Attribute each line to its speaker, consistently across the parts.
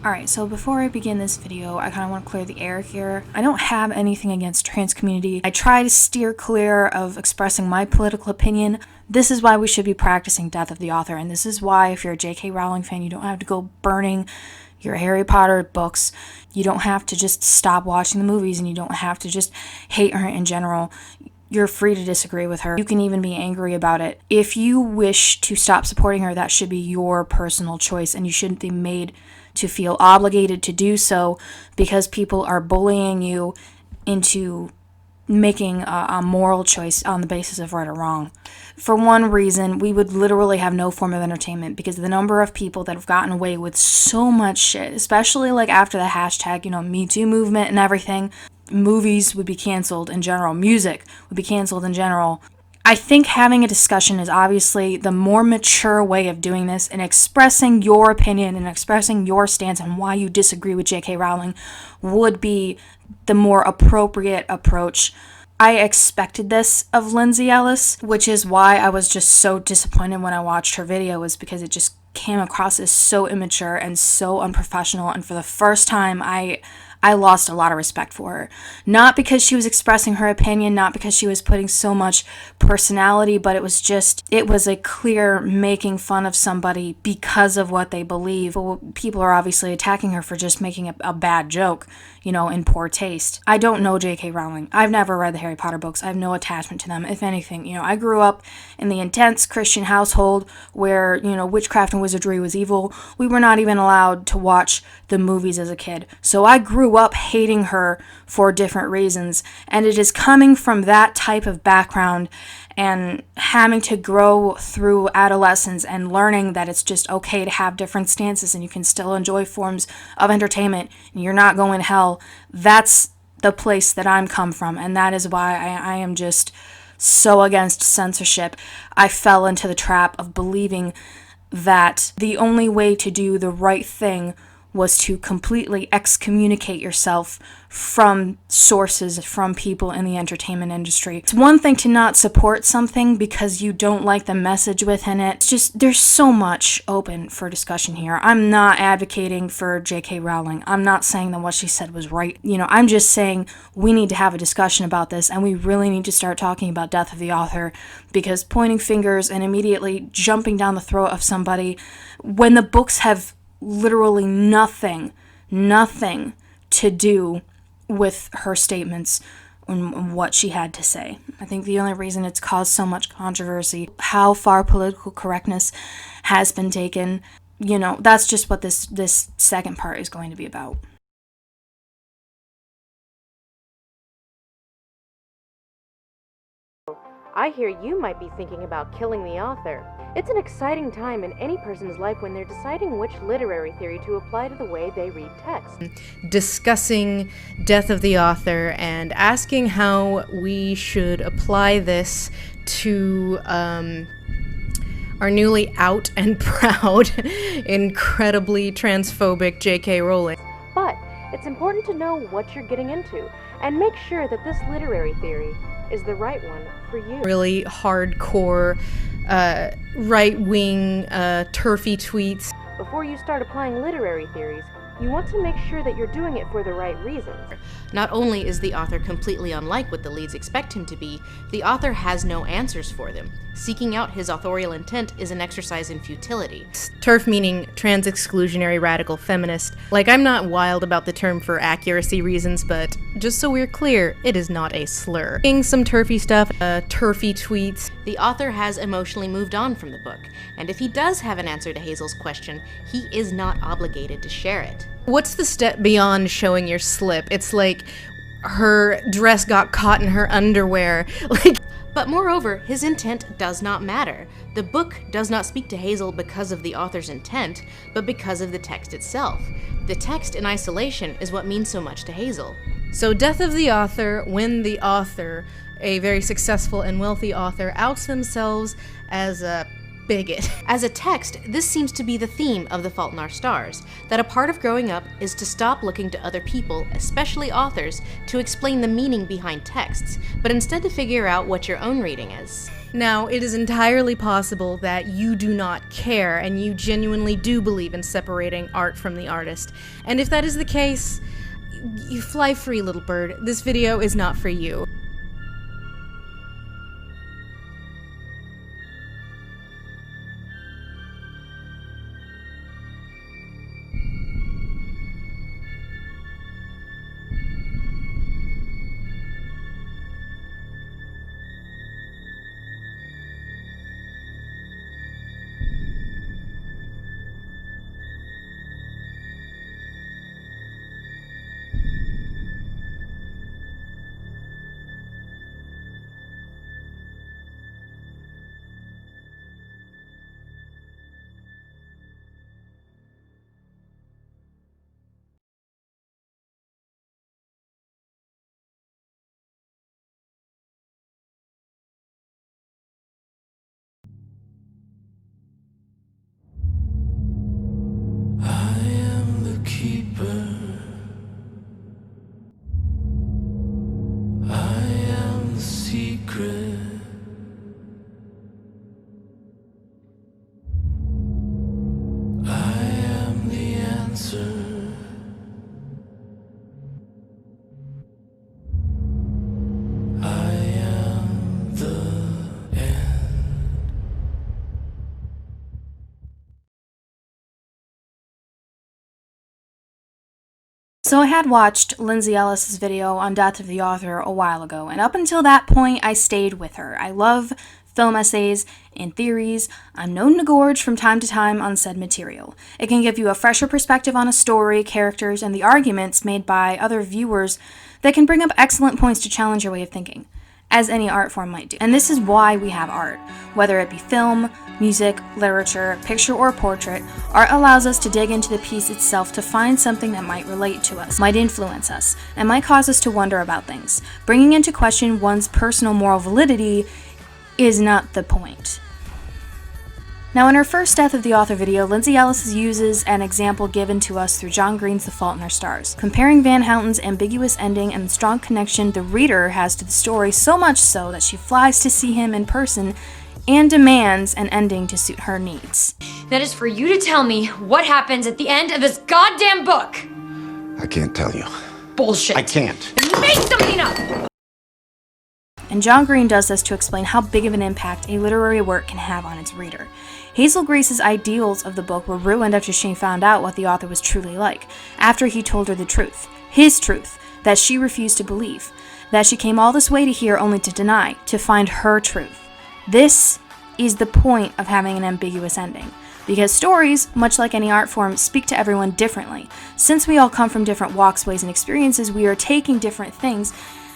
Speaker 1: Alright, so before I begin this video, I kind of want to clear the air here. I don't have anything against trans community. I try to steer clear of expressing my political opinion. This is why we should be practicing death of the author, and this is why if you're a J.K. Rowling fan, you don't have to go burning your Harry Potter books. You don't have to just stop watching the movies, and you don't have to just hate her in general. You're free to disagree with her. You can even be angry about it. If you wish to stop supporting her, that should be your personal choice, and you shouldn't be made to feel obligated to do so because people are bullying you into making a moral choice on the basis of right or wrong. For one reason, we would literally have no form of entertainment because the number of people that have gotten away with so much shit, especially like after the hashtag, Me Too movement and everything, movies would be canceled in general, music would be canceled in general. I think having a discussion is obviously the more mature way of doing this, and expressing your opinion and expressing your stance on why you disagree with J.K. Rowling would be the more appropriate approach. I expected this of Lindsay Ellis, which is why I was just so disappointed when I watched her video, was because it just came across as so immature and so unprofessional, and for the first time I lost a lot of respect for her. Not because she was expressing her opinion, not because she was putting so much personality, but it was a clear making fun of somebody because of what they believe. People are obviously attacking her for just making a bad joke, in poor taste. I don't know J.K. Rowling. I've never read the Harry Potter books. I have no attachment to them. If anything, I grew up in the intense Christian household where, witchcraft and wizardry was evil. We were not even allowed to watch the movies as a kid. So I grew up hating her for different reasons, and it is coming from that type of background and having to grow through adolescence and learning that it's just okay to have different stances and you can still enjoy forms of entertainment and you're not going to hell. That's the place that I'm come from, and that is why I am just so against censorship. I fell into the trap of believing that the only way to do the right thing was to completely excommunicate yourself from sources, from people in the entertainment industry. It's one thing to not support something because you don't like the message within it. It's just, there's so much open for discussion here. I'm not advocating for J.K. Rowling. I'm not saying that what she said was right. I'm just saying we need to have a discussion about this, and we really need to start talking about death of the author, because pointing fingers and immediately jumping down the throat of somebody when the books have literally nothing to do with her statements and what she had to say. I think the only reason it's caused so much controversy, how far political correctness has been taken, that's just what this second part is going to be about.
Speaker 2: I hear you might be thinking about killing the author. It's an exciting time in any person's life when they're deciding which literary theory to apply to the way they read text.
Speaker 3: Discussing death of the author and asking how we should apply this to our newly out and proud, incredibly transphobic J.K. Rowling.
Speaker 2: But it's important to know what you're getting into and make sure that this literary theory is the right one for you.
Speaker 3: Really hardcore, right-wing, turfy tweets.
Speaker 2: Before you start applying literary theories, you want to make sure that you're doing it for the right reasons.
Speaker 4: Not only is the author completely unlike what the leads expect him to be, the author has no answers for them. Seeking out his authorial intent is an exercise in futility.
Speaker 3: TERF meaning trans-exclusionary radical feminist. I'm not wild about the term for accuracy reasons, but just so we're clear, it is not a slur. Some TERFy stuff, TERFy tweets.
Speaker 4: The author has emotionally moved on from the book, and if he does have an answer to Hazel's question, he is not obligated to share it.
Speaker 3: What's the step beyond showing your slip? It's like her dress got caught in her underwear.
Speaker 4: But moreover, his intent does not matter. The book does not speak to Hazel because of the author's intent, but because of the text itself. The text in isolation is what means so much to Hazel.
Speaker 3: So death of the author, when the author, a very successful and wealthy author, outs themselves as a bigot.
Speaker 4: As a text, this seems to be the theme of The Fault in Our Stars, that a part of growing up is to stop looking to other people, especially authors, to explain the meaning behind texts, but instead to figure out what your own reading is.
Speaker 3: Now, it is entirely possible that you do not care and you genuinely do believe in separating art from the artist. And if that is the case, you fly free, little bird. This video is not for you.
Speaker 1: So I had watched Lindsay Ellis's video on Death of the Author a while ago, and up until that point I stayed with her. I love film essays and theories. I'm known to gorge from time to time on said material. It can give you a fresher perspective on a story, characters, and the arguments made by other viewers that can bring up excellent points to challenge your way of thinking, as any art form might do. And this is why we have art. Whether it be film, music, literature, picture, or portrait, art allows us to dig into the piece itself to find something that might relate to us, might influence us, and might cause us to wonder about things. Bringing into question one's personal moral validity is not the point. Now, in her first Death of the Author video, Lindsay Ellis uses an example given to us through John Green's The Fault in Our Stars, comparing Van Houten's ambiguous ending and the strong connection the reader has to the story, so much so that she flies to see him in person and demands an ending to suit her needs.
Speaker 5: That is for you to tell me what happens at the end of this goddamn book!
Speaker 6: I can't tell you.
Speaker 5: Bullshit.
Speaker 6: I can't.
Speaker 5: Make something up!
Speaker 1: And John Green does this to explain how big of an impact a literary work can have on its reader. Hazel Grace's ideals of the book were ruined after she found out what the author was truly like, after he told her the truth, his truth, that she refused to believe, that she came all this way to hear only to deny, to find her truth. This is the point of having an ambiguous ending, because stories, much like any art form, speak to everyone differently. Since we all come from different walks, ways, and experiences, we are taking different things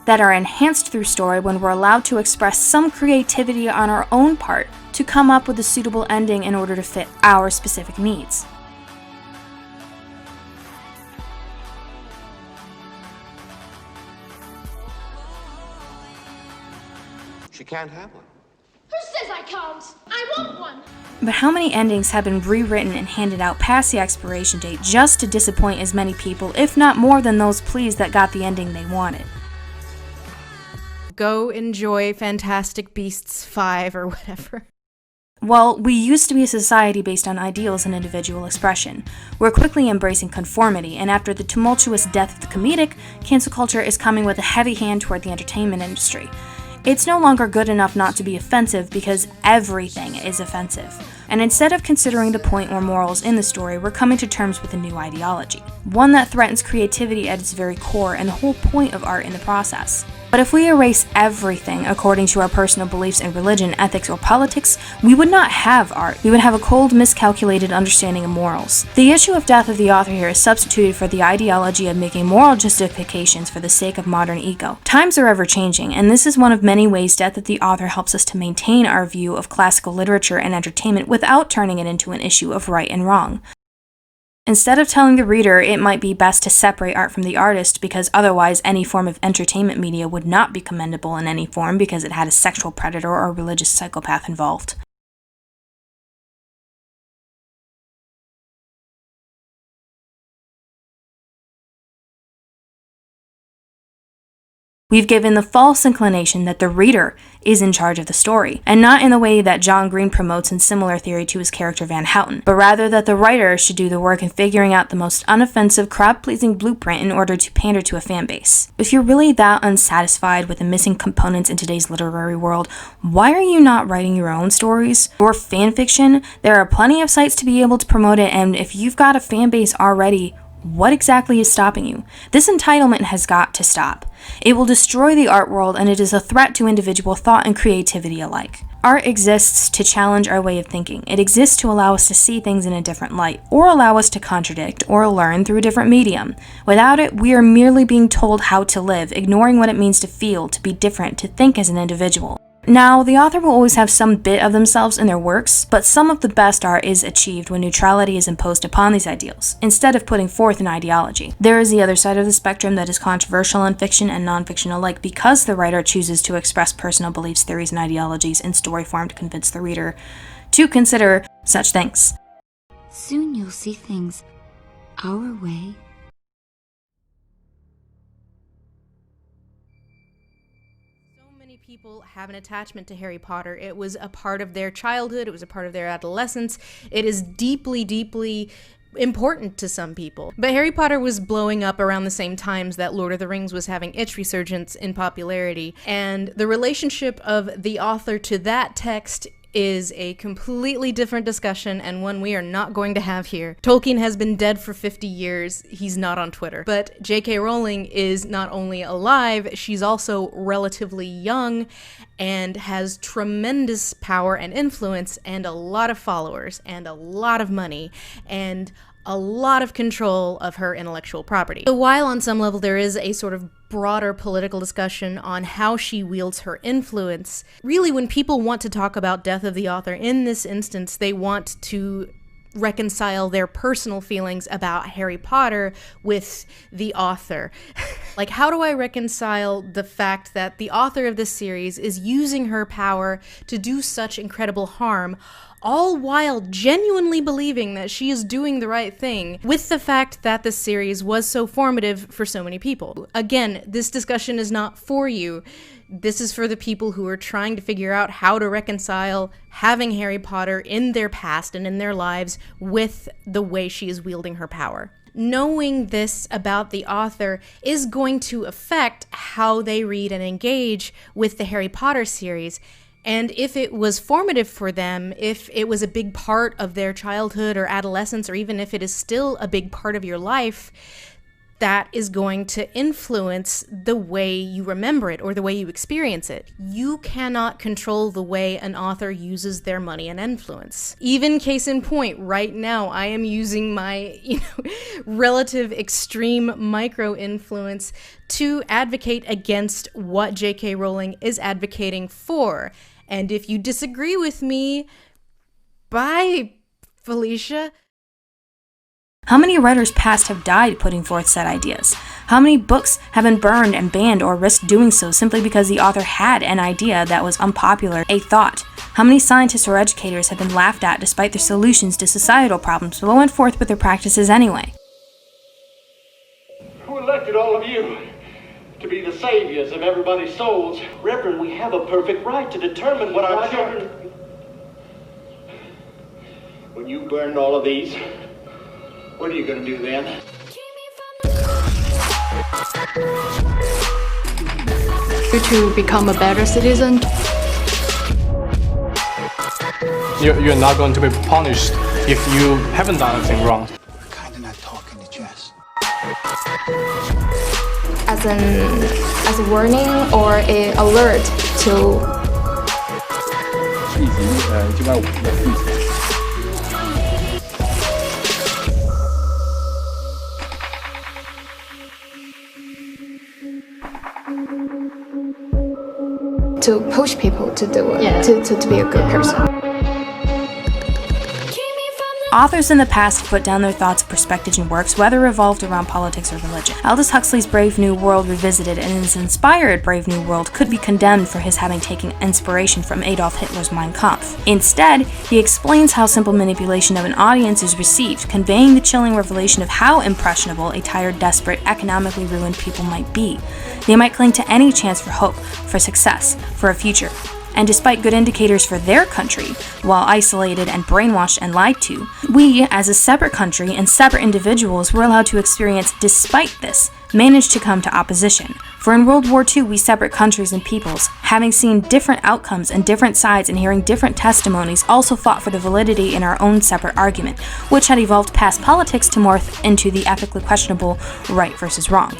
Speaker 1: that are enhanced through story when we're allowed to express some creativity on our own part to come up with a suitable ending in order to fit our specific needs.
Speaker 6: She can't have one.
Speaker 7: Who says I can't? I want one!
Speaker 1: But how many endings have been rewritten and handed out past the expiration date just to disappoint as many people, if not more than those pleased that got the ending they wanted?
Speaker 3: Go enjoy Fantastic Beasts 5 or whatever.
Speaker 1: Well, we used to be a society based on ideals and individual expression. We're quickly embracing conformity, and after the tumultuous death of the comedic, cancel culture is coming with a heavy hand toward the entertainment industry. It's no longer good enough not to be offensive because everything is offensive. And instead of considering the point or morals in the story, we're coming to terms with a new ideology. One that threatens creativity at its very core and the whole point of art in the process. But if we erase everything according to our personal beliefs in religion, ethics, or politics, we would not have art. We would have a cold, miscalculated understanding of morals. The issue of Death of the Author here is substituted for the ideology of making moral justifications for the sake of modern ego. Times are ever changing, and this is one of many ways Death of the Author helps us to maintain our view of classical literature and entertainment without turning it into an issue of right and wrong. Instead of telling the reader it might be best to separate art from the artist because otherwise any form of entertainment media would not be commendable in any form because it had a sexual predator or religious psychopath involved. We've given the false inclination that the reader is in charge of the story, and not in the way that John Green promotes in similar theory to his character Van Houten, but rather that the writer should do the work in figuring out the most unoffensive, crowd-pleasing blueprint in order to pander to a fan base. If you're really that unsatisfied with the missing components in today's literary world, why are you not writing your own stories? Or fan fiction? There are plenty of sites to be able to promote it, and if you've got a fan base already, what exactly is stopping you? This entitlement has got to stop. It will destroy the art world, and it is a threat to individual thought and creativity alike. Art exists to challenge our way of thinking. It exists to allow us to see things in a different light, or allow us to contradict or learn through a different medium. Without it, we are merely being told how to live, ignoring what it means to feel, to be different, to think as an individual. Now, the author will always have some bit of themselves in their works, but some of the best art is achieved when neutrality is imposed upon these ideals, instead of putting forth an ideology. There is the other side of the spectrum that is controversial in fiction and non-fiction alike because the writer chooses to express personal beliefs, theories, and ideologies in story form to convince the reader to consider such things.
Speaker 8: Soon you'll see things our way.
Speaker 3: People have an attachment to Harry Potter. It was a part of their childhood. It was a part of their adolescence. It is deeply, deeply important to some people. But Harry Potter was blowing up around the same times that Lord of the Rings was having its resurgence in popularity. And the relationship of the author to that text is a completely different discussion and one we are not going to have here. Tolkien has been dead for 50 years. He's not on Twitter. But J.K. Rowling is not only alive, she's also relatively young and has tremendous power and influence and a lot of followers and a lot of money and a lot of control of her intellectual property. So while on some level there is a sort of broader political discussion on how she wields her influence, really when people want to talk about death of the author, in this instance, they want to reconcile their personal feelings about Harry Potter with the author. Like, how do I reconcile the fact that the author of this series is using her power to do such incredible harm, all while genuinely believing that she is doing the right thing, with the fact that this series was so formative for so many people? Again, this discussion is not for you. This is for the people who are trying to figure out how to reconcile having Harry Potter in their past and in their lives with the way she is wielding her power. Knowing this about the author is going to affect how they read and engage with the Harry Potter series. And if it was formative for them, if it was a big part of their childhood or adolescence, or even if it is still a big part of your life, that is going to influence the way you remember it or the way you experience it. You cannot control the way an author uses their money and influence. Even case in point, right now I am using my, relative extreme micro influence to advocate against what J.K. Rowling is advocating for. And if you disagree with me, bye, Felicia.
Speaker 1: How many writers past have died putting forth said ideas? How many books have been burned and banned or risked doing so simply because the author had an idea that was unpopular, a thought? How many scientists or educators have been laughed at despite their solutions to societal problems but went forth with their practices anyway?
Speaker 9: Who elected all of you to be the saviors of everybody's souls? Reverend, we have a perfect right to determine what our children... When you burned all of these, what are you going to do then?
Speaker 10: To become a better citizen.
Speaker 11: You're not going to be punished if you haven't done anything wrong.
Speaker 6: We're kind of not talking to Jess.
Speaker 10: As a warning or an alert to. To push people to do it, to be a good person.
Speaker 1: Authors in the past have put down their thoughts, perspectives, and works, whether revolved around politics or religion. Aldous Huxley's Brave New World Revisited and his inspired Brave New World could be condemned for his having taken inspiration from Adolf Hitler's Mein Kampf. Instead, he explains how simple manipulation of an audience is received, conveying the chilling revelation of how impressionable a tired, desperate, economically ruined people might be. They might cling to any chance for hope, for success, for a future. And despite good indicators for their country, while isolated and brainwashed and lied to, we, as a separate country and separate individuals, were allowed to experience, despite this, managed to come to opposition. For in World War II, we separate countries and peoples, having seen different outcomes and different sides and hearing different testimonies, also fought for the validity in our own separate argument, which had evolved past politics to morph into the ethically questionable right versus wrong.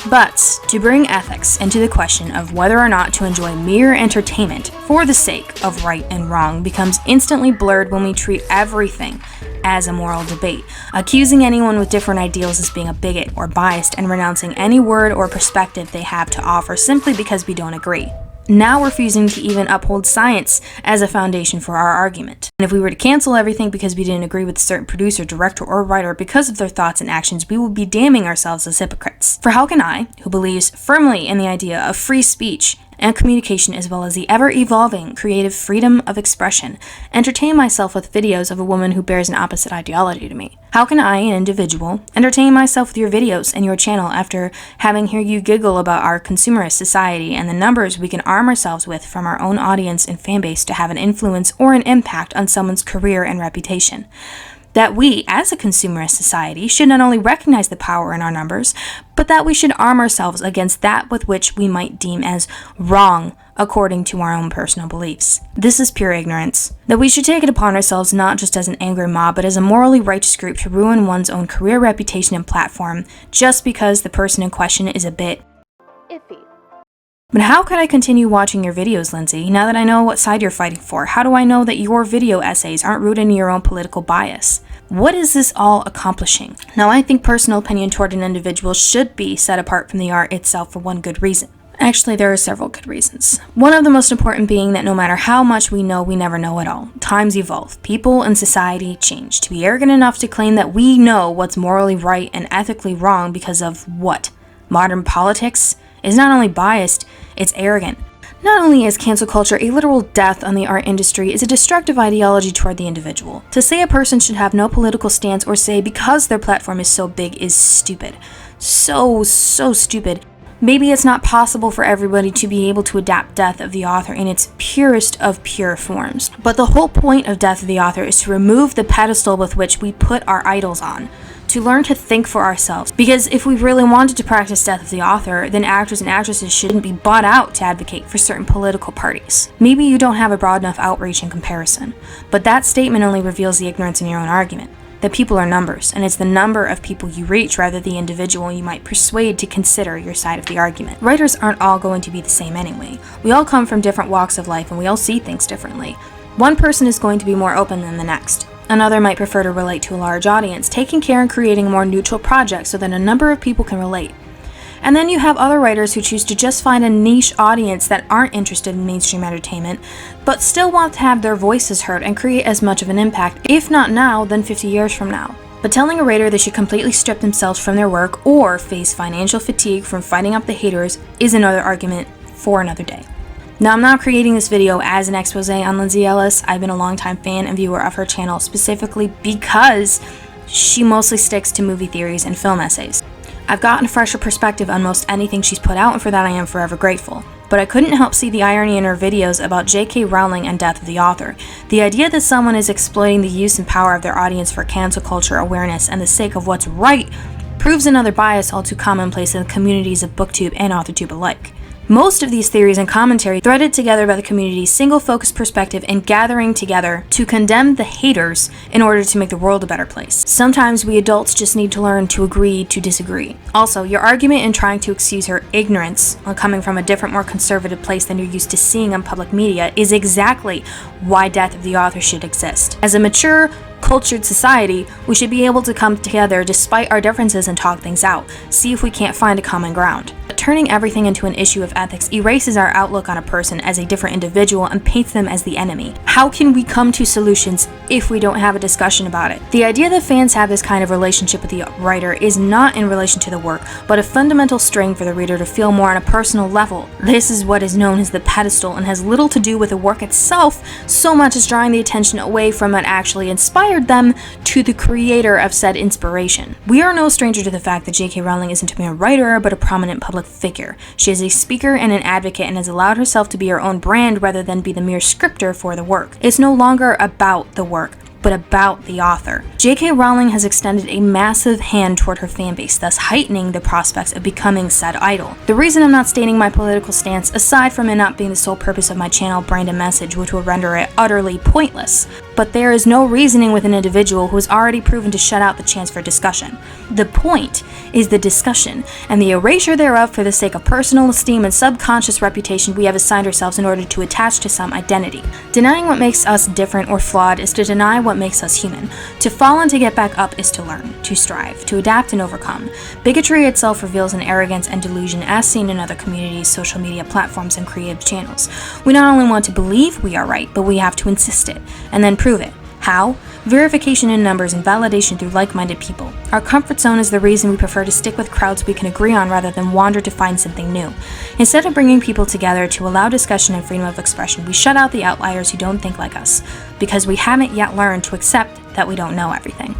Speaker 1: But to bring ethics into the question of whether or not to enjoy mere entertainment for the sake of right and wrong becomes instantly blurred when we treat everything as a moral debate, accusing anyone with different ideals as being a bigot or biased and renouncing any word or perspective they have to offer simply because we don't agree. Now refusing to even uphold science as a foundation for our argument. And if we were to cancel everything because we didn't agree with a certain producer, director, or writer because of their thoughts and actions, we would be damning ourselves as hypocrites. For how can I, who believes firmly in the idea of free speech and communication as well as the ever-evolving creative freedom of expression, entertain myself with videos of a woman who bears an opposite ideology to me? How can I, an individual, entertain myself with your videos and your channel after having heard you giggle about our consumerist society and the numbers we can arm ourselves with from our own audience and fanbase to have an influence or an impact on someone's career and reputation? That we, as a consumerist society, should not only recognize the power in our numbers, but that we should arm ourselves against that with which we might deem as wrong according to our own personal beliefs. This is pure ignorance. That we should take it upon ourselves not just as an angry mob, but as a morally righteous group to ruin one's own career, reputation, and platform just because the person in question is a bit
Speaker 2: iffy.
Speaker 1: But how could I continue watching your videos, Lindsay, now that I know what side you're fighting for? How do I know that your video essays aren't rooted in your own political bias? What is this all accomplishing? Now, I think personal opinion toward an individual should be set apart from the art itself for one good reason. Actually, there are several good reasons. One of the most important being that no matter how much we know, we never know it all. Times evolve. People and society change. To be arrogant enough to claim that we know what's morally right and ethically wrong because of what? Modern politics? Is not only biased, it's arrogant. Not only is cancel culture a literal death on the art industry, it's a destructive ideology toward the individual. To say a person should have no political stance or say because their platform is so big is stupid. So stupid. Maybe it's not possible for everybody to be able to adapt Death of the Author in its purest of pure forms. But the whole point of Death of the Author is to remove the pedestal with which we put our idols on. To learn to think for ourselves. Because if we really wanted to practice Death of the Author, then actors and actresses shouldn't be bought out to advocate for certain political parties. Maybe you don't have a broad enough outreach in comparison, but that statement only reveals the ignorance in your own argument. That people are numbers, and it's the number of people you reach rather than the individual you might persuade to consider your side of the argument. Writers aren't all going to be the same anyway. We all come from different walks of life and we all see things differently. One person is going to be more open than the next. Another might prefer to relate to a large audience, taking care and creating a more neutral project so that a number of people can relate. And then you have other writers who choose to just find a niche audience that aren't interested in mainstream entertainment, but still want to have their voices heard and create as much of an impact, if not now, then 50 years from now. But telling a writer they should completely strip themselves from their work or face financial fatigue from fighting up the haters is another argument for another day. Now, I'm not creating this video as an expose on Lindsay Ellis. I've been a longtime fan and viewer of her channel specifically because she mostly sticks to movie theories and film essays. I've gotten a fresher perspective on most anything she's put out, and for that I am forever grateful. But I couldn't help see the irony in her videos about J.K. Rowling and Death of the Author. The idea that someone is exploiting the use and power of their audience for cancel culture awareness and the sake of what's right proves another bias all too commonplace in the communities of BookTube and AuthorTube alike. Most of these theories and commentary threaded together by the community's single-focused perspective and gathering together to condemn the haters in order to make the world a better place. Sometimes we adults just need to learn to agree to disagree. Also, your argument in trying to excuse her ignorance while coming from a different, more conservative place than you're used to seeing on public media is exactly why Death of the Author should exist. As a mature, cultured society, we should be able to come together despite our differences and talk things out, see if we can't find a common ground. But turning everything into an issue of ethics erases our outlook on a person as a different individual and paints them as the enemy. How can we come to solutions if we don't have a discussion about it? The idea that fans have this kind of relationship with the writer is not in relation to the work, but a fundamental string for the reader to feel more on a personal level. This is what is known as the pedestal and has little to do with the work itself so much as drawing the attention away from what actually inspired them to the creator of said inspiration. We are no stranger to the fact that J.K. Rowling isn't a mere writer but a prominent public figure. She is a speaker and an advocate and has allowed herself to be her own brand rather than be the mere scripter for the work. It's no longer about the work, but about the author. J.K. Rowling has extended a massive hand toward her fanbase, thus heightening the prospects of becoming said idol. The reason I'm not stating my political stance, aside from it not being the sole purpose of my channel, brand, and message, which will render it utterly pointless, but there is no reasoning with an individual who has already proven to shut out the chance for discussion. The point is the discussion, and the erasure thereof for the sake of personal esteem and subconscious reputation we have assigned ourselves in order to attach to some identity. Denying what makes us different or flawed is to deny what makes us human. To fall and to get back up is to learn, to strive, to adapt and overcome. Bigotry itself reveals an arrogance and delusion as seen in other communities, social media platforms, and creative channels. We not only want to believe we are right, but we have to insist it, and then prove it. How? Verification in numbers and validation through like-minded people. Our comfort zone is the reason we prefer to stick with crowds we can agree on rather than wander to find something new. Instead of bringing people together to allow discussion and freedom of expression, we shut out the outliers who don't think like us, because we haven't yet learned to accept that we don't know everything.